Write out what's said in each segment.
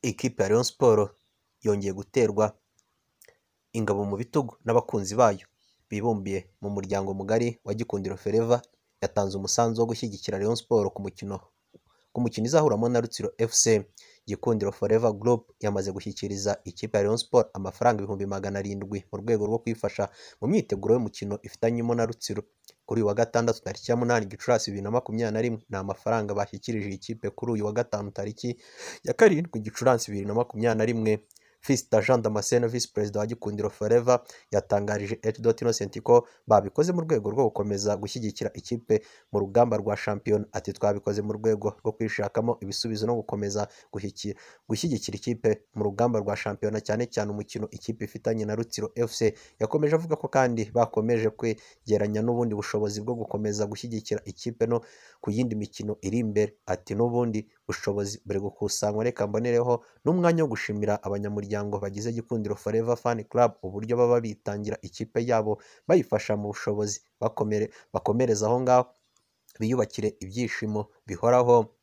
Ikipe ya Rayon Sports yongeye guterwa ingabo mu bitugu n'abakunzi bayo bibumbiye mu muryango mugari wa Gikundiro Forever yatanze umusanzu wo gushyigikira Rayon Sports ku mukino izahuramo na Rutsiro FC. Gikundiro Forever Group yamaze gushyikiriza ikipe ya Rayon Sports amafaranga 700,000 mu rwego rwo kwifasha mu myiteguro y'umukino ifitanyemo na Rutsiro kuri uyu wa gatandatu tariki ya 8 Gicurasi 2021. Ni amafaranga bashyikirije ikipe kuri uyu wa gatanu tariki ya 7 Gicurasi 2021. Fiston Jean Damascene, Visi Perezida wa Gikundiro Forever, yatangarije H. Innocent ko babikoze mu rwego rwo gukomeza gushyigikira ikipe mu rugamba rwa shampiyona. Ati twabikoze mu rwego rwo kwishakamo ibisubizo no gukomeza gushyigikira ikipe mu rugamba rwa shampiyona, cyane cyane umukino ikipe ifitanye na Rutsiro FC. Yakomeje avuga ko kandi bakomeje kwegeranya n'ubundi bushobozi bwo gukomeza gushyigikira ikipe no ku yindi mikino iri imbere. Ati n'ubundi bushobozi buri gukusanywa, reka mbonereho n'umwanya wo gushimira abanyamuryango bagize Gikundiro Forever Fan Club uburyo baba bitangira ikipe yabo bayifasha mu bushobozi, bakomereza aho ngaho biyubakire ibyishimo bihoraho.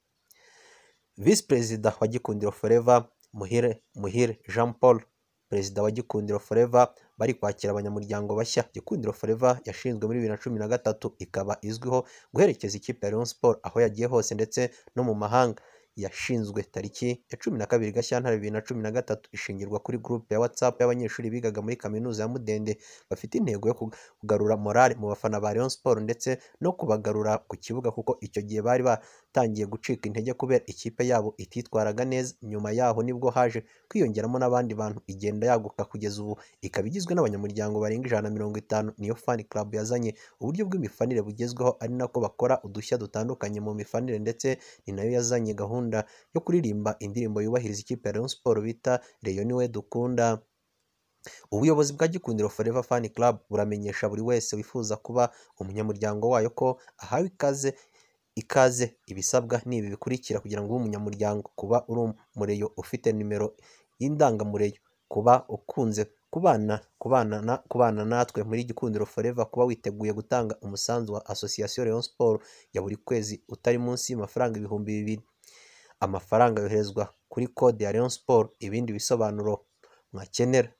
Visi Perezida wa Gikundiro Forever Muhire Jean Paul, Perezida wa Gikundiro Forever, bari kwakira abanyamuryango bashya. Gikundiro Forever yashinzwe muri 2013 ikaba izwiho guherekeza ikipe ya Rayon Sports aho yagiye hose ndetse no mu mahanga. Yashinzwe tariki ya 12 Gashyantare 2013, ishingirwa kuri groupe ya WhatsApp y'abanyeshuri bigaga muri kaminuza ya Mudende bafite intego yo kugarura morale mu bafana ba Rayon Sports ndetse no kubagarura ku kibuga kuko icyo gihe bari batangiye gucika intege kubera ikipe yabo ititwaraga neza. Nyuma yaho nibwo haje kwiyongeramo n'abandi bantu igenda yaguka kugeza ubu ikaba igizwe n'abanyamuryango barenga 150. Niyo fan club yazanye uburyo bw'imifanire bugezweho, ari nako bakora udushya dutandukanye mu mifanire, ndetse ni nayo yazanye gahunda yo kuririmba indirimbo yubahiriza ikipe ya Rayon Sports bita Rayon niwe dukunda. Ubuyobozi bwa Gikundiro Forever Fan Club buramenyesha buri wese wifuza kuba umunyamuryango wayo ko ahawe ikaze. Ibisabwa ni ibi bikurikira kugira ngo ube umunyamuryango: kuba uri umureyo ufite nimero y'indangamureyo, kuba ukunze kubana natwe muri Gikundiro Forever, kuba witeguye gutanga umusanzu wa Association Rayon Sports ya buri kwezi utari munsi y'amafaranga 2,000. Amafaranga yoherezwa kuri kode ya Rayon Sports. Ibindi bisobanuro mwakenera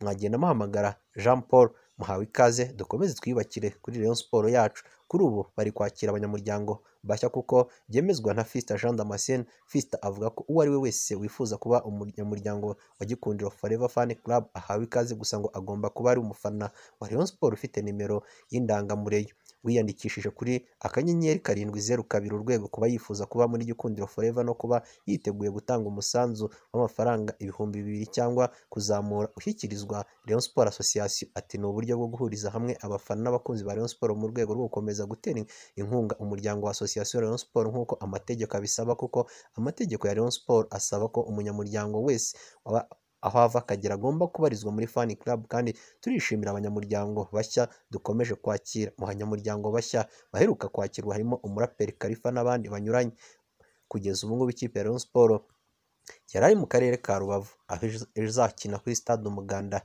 mwagenda muhamagara Jean Paul. Muhawe ikaze, dukomeze twiyubakire kuri Rayon Sports yacu. Kuri ubu bari kwakira abanyamuryango bashya kuko byemezwa na Fiston Jean Damascene. Fiston avuga ko uwo ari we wese wifuza kuba umunyamuryango wa Gikundiro Forever Fan Club ahawe ikaze, gusa ngo agomba kuba ari umufana wa Rayon Sports ufite nimero y'indangamureyo, wiyandikishije kuri *702 urwego, kuba yifuza kuba muri Gikundiro Forever no kuba yiteguye gutanga umusanzu w'amafaranga 2,000 cyangwa kuzamura ushyikirizwa Rayon Sports Association. Ati ni uburyo bwo guhuriza hamwe abafana n'abakunzi ba Rayon Sports mu rwego rwo gukomeza gutera inkunga umuryango wa Association Rayon Sports nk'uko amategeko abisaba, kuko amategeko ya Rayon Sports asaba ko umunyamuryango wese aho ava akagera agomba kubarizwa muri Fan Club. Kandi turishimira abanyamuryango bashya dukomeje kwakira. Mu banyamuryango bashya baheruka kwakirwa harimo umuraperi Khalifa n'abandi banyuranye. Kugeza ubu ngubu ikipe ya Rayon Sports yari ari mu karere ka Rubavu aho izakina kuri Stade Umuganda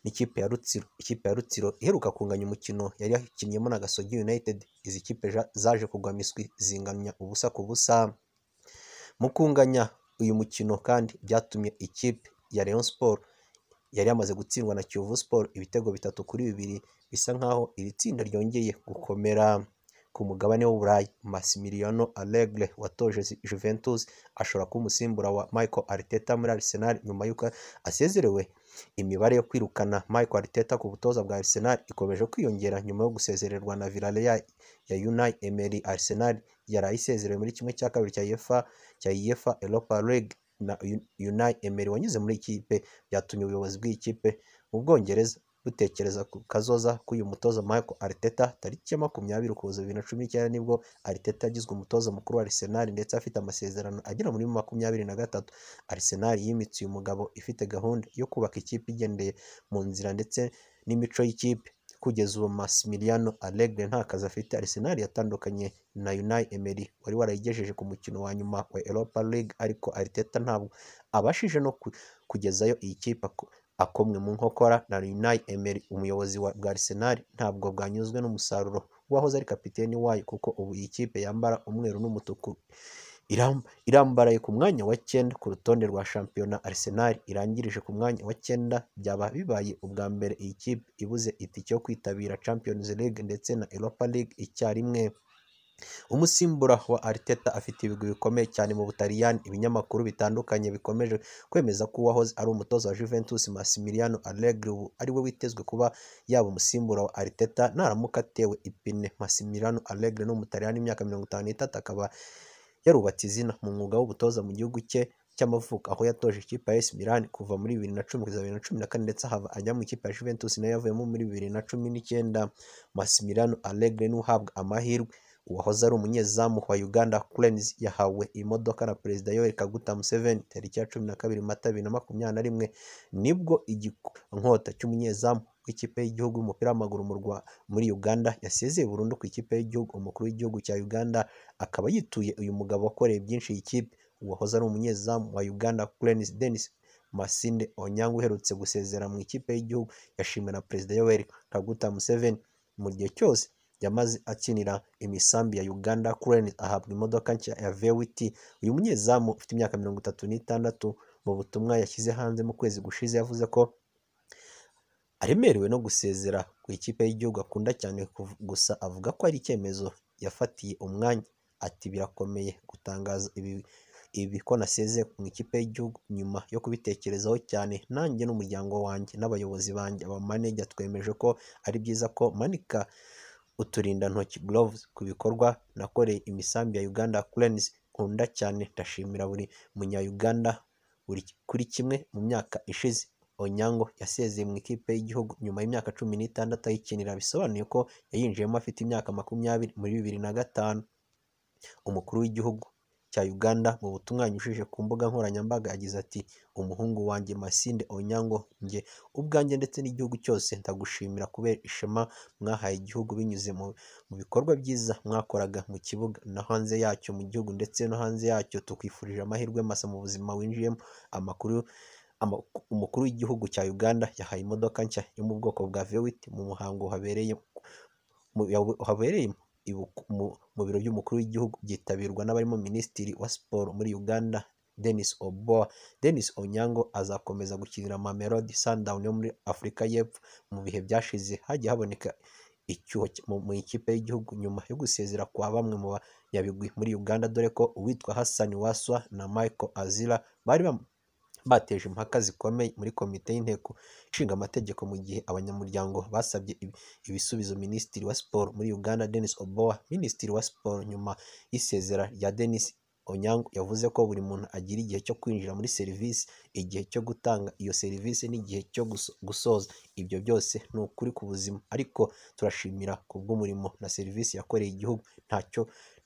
n'ikipe ya Rutsiro. Ikipe ya Rutsiro iheruka kunganya umukino yari yakinniyemo na Gasogi United. Izi kipe zaje kugwa miswi zinganya ubusa ku busa. Mu kunganya uyu mukino kandi byatumye ikipe ya Rayon Sports yari yamaze gutsindwa na Kiyovu Sport ibitego 3-2, bisa nkaho iri tsinda ryongeye gukomera. Ku mugabane w'Uburayi, Massimiliano Allegri watoje Juventus ashobora kuba umusimbura wa Mikel Arteta muri Arsenal nyuma y'uko asezerewe. Imibare yo kwirukana Mikel Arteta ku butoza bwa Arsenal ikomeje kwiyongera nyuma yo gusezererwa na Villarreal ya Unai Emery. Arsenal yari isezerewe muri kimwe cya kabiri cya UEFA Europa League na Unai Emery wanyuze muri ikipe. Byatumye ubuyobozi bw'ikipe mu Bwongereza butekereza ku kazoza k'uyu mutoza Mikel Arteta. Tariki ya 20 Ukuboza 2019 nibwo Arteta yagizwe umutoza mukuru wa Arsenal ndetse afite amasezerano agera muri 23. Arsenal yimitse uyu mugabo ifite gahunda yo kubaka ikipe igendeye mu nzira ndetse n'imico y'ikipe. Kugeza ubu Massimiliano Allegri nta kazi afite. Arsenal yatandukanye na Unai Emery wari warayigejeje ku mukino wa nyuma wa Europa League, ariko Arteta ntabwo abashije no kugezayo iyi kipe akomwe mu nkokora na Unai Emery. Umuyobozi wa Arsenal ntabwo bwanyuzwe n'umusaruro wahoze ari kapiteni wayo kuko ubu iyi kipe yambara umweru n'umutuku irambaraye ku mwanya wa 9 ku rutonde rwa shampiyona. Arsenal irangirije ku mwanya wa 9, byaba bibaye ubwa mbere iyi kipe ibuze itike yo kwitabira Champions League ndetse na Europa League icyarimwe. Umusimbura wa Arteta afite ibigwi bikomeye cyane mu Butaliyani. Ibinyamakuru bitandukanye bikomeje kwemeza ko uwahoze ari umutoza wa Juventus Massimiliano Allegri ubu ari we witezwe kuba yaba umusimbura wa Arteta naramuka atewe ipine. Massimiliano Allegri ni Umutaliyani w'imyaka 53, akaba yarubatse izina mu mwuga w'ubutoza mu gihugu cye cy'amavuko, aho yatoje ikipe ya AS Milan kuva muri 2010 kugeza 2014 ndetse ahava ajya mu ikipe ya Juventus nayo yavuyemo muri 2019. Massimiliano Allegri ni uhabwa amahirwe. Uwahoze ari umunyezamu wa Uganda Cranes yahawe imodoka na Perezida Yoweri Kaguta Museveni tariki ya 12 Mata 2021 nibwo inkota cy'umunyezamu w'ikipe y'igihugu y'umupira w'amaguru muri Uganda yasezeye burundu ku ikipe y'igihugu. Umukuru w'igihugu cya Uganda akaba yituye uyu mugabo wakoreye byinshi iyi kipe. Uwahoze ari umunyezamu wa Uganda Cranes Dennis Masinde Onyango uherutse gusezera mu ikipe y'igihugu yashimiwe na Perezida Yoweri Kaguta Museveni. Mu gihe cyose yamaze akinira imisambi ya Uganda Cranes ahabwa imodoka nshya ya VWT. Uyu munyezamu ufite imyaka 36 mu butumwa yashyize hanze mu kwezi gushize yavuze ko aremerewe no gusezera ku ikipe y'igihugu akunda cyane, gusa avuga ko ari icyemezo yafatiye umwanya. Ati birakomeye gutangaza ibi ko nasezeye mu ikipe y'igihugu nyuma yo kubitekerezaho cyane. Nanjye n'umuryango wanjye n'abayobozi banjye abamanege twemeje ko ari byiza ko manika uturindantoki gloves ku bikorwa nakoreye imisambi ya Uganda Cranes nkunda cyane. Ndashimira buri munya-Uganda kuri kimwe mu myaka ishize. Onyango yasezeye mu ikipe y'igihugu nyuma y'imyaka 16 ayikinira, bisobanuye ko yayinjiyemo afite imyaka 20 muri 2005. Umukuru w'igihugu cya Uganda mu butumwa yanyujije ku mbuga nkoranyambaga yagize ati umuhungu wanjye Masinde Onyango, njye ubwanjye ndetse n'igihugu cyose ndagushimira kubera ishema mwahaye igihugu binyuze mu bikorwa byiza mwakoraga mu kibuga no hanze yacyo, mu gihugu ndetse no hanze yacyo. Tukwifurije amahirwe masa mu buzima winjiyemo. Umukuru w'igihugu cya Uganda yahaye imodoka nshya yo mu bwoko bwa VWT mu muhango habereye mu biro by'umukuru w'igihugu, byitabirwa n'abarimo Minisitiri wa Siporo muri Uganda Dennis Oboa. Dennis Onyango azakomeza gukinira Mamelodi Sundowns yo muri Afurika y'Epfo. Mu bihe byashize hagiye haboneka icyuho mu ikipe y'igihugu nyuma yo gusezera kwa bamwe mu banyabigwi muri Uganda, dore ko uwitwa Hassan Waswa na Michael Azira bari bateje impaka zikomeye muri komite y'inteko ishinga amategeko mu gihe abanyamuryango basabye ibisubizo. Minisitiri wa Siporo muri Uganda Dennis Oboa, Minisitiri wa Siporo nyuma y'isezera rya Dennis Onyango yavuze ko buri muntu agira igihe cyo kwinjira muri serivisi, igihe cyo gutanga iyo serivisi n'igihe cyo gusoza. Ibyo byose ni ukuri ku buzima, ariko turashimira ku bw'umurimo na serivisi yakoreye igihugu.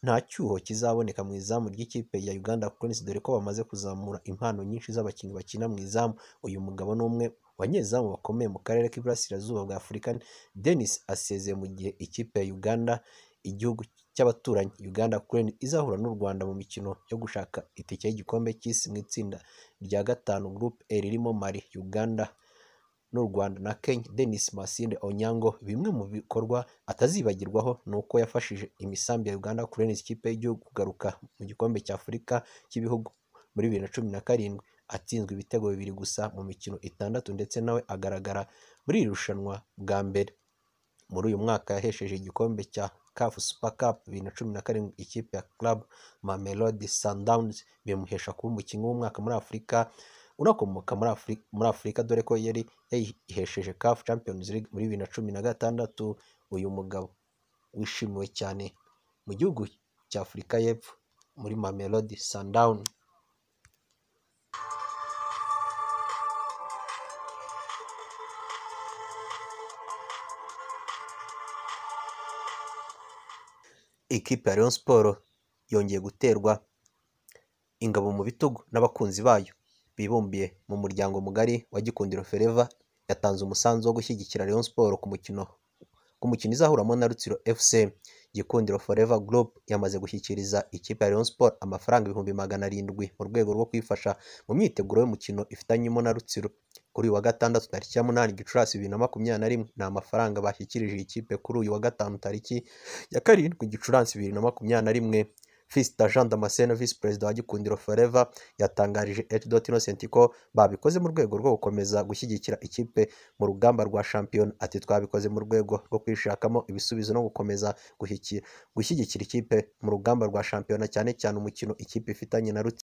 Nta cyuho kizaboneka mu izamu ry'ikipe ya Uganda Cranes, dore ko bamaze kuzamura impano nyinshi z'abakinnyi bakina mu izamu. Uyu mugabo ni umwe banyezamu bakomeye mu karere k'iburasirazuba bwa Afurika. Dennis asezeye mu gihe ikipe ya Uganda, igihugu cy'abaturanyi Uganda Cranes, izahura n'u Rwanda mu mikino yo gushaka itike y'igikombe cy'isi mu itsinda rya 5 Group E ririmo Mali, Uganda n'u Rwanda na Kenya. Dennis Masinde Onyango, bimwe mu bikorwa atazibagirwaho ni uko yafashije imisambi ya Uganda Cranes ikipe y'igihugu kugaruka mu gikombe cya Afurika cy'ibihugu muri 2017, atsinzwe ibitego 2 gusa mu mikino 6 ndetse nawe agaragara muri iri rushanwa bwa mbere. Muri uyu mwaka yahesheje igikombe cya CAF Super Cup 2017 ikipe ya Club Mamelodi Sundowns, bimuhesha kuba umukinnyi w'umwaka muri Afurika unakomoka muri Afurika, dore ko yari yayihesheje CAF Champions League muri 2016. Uyu mugabo wishimiwe cyane mu gihugu cya Afurika y'Epfo muri Mamelodi Sundowns. Ikipe ya Rayon Sport yongeye guterwa ingabo mu bitugu n'abakunzi bayo bibumbiye mu muryango mugari wa Gikundiro Forever. Yatanze umusanzu wo gushyigikira Rayon Sport ku mukino izahuramo na Rutsiro FC. Gikundiro Forever Group yamaze gushyikiriza ikipe ya Rayon Sport amafaranga 700,000 mu rwego rwo kwifasha mu myiteguro y'umukino ifitanyemo na Rutsiro kuri uyu wa gatandatu tariki ya 8 Gicurasi 2021. Ni amafaranga bashyikirije ikipe kuri uyu wa gatanu tariki ya 7 Gicurasi 2021. Fiston Jean Damascene visi perezida wa Gikundiro Forever yatangarije H. Innocent ko babikoze mu rwego rwo gukomeza gushyigikira ikipe mu rugamba rwa shampiyona. Ati twabikoze mu rwego rwo kwishakamo ibisubizo no gukomeza gushyigikira ikipe mu rugamba rwa shampiyona cyane cyane umukino ikipe ifitanye na Rutsiro.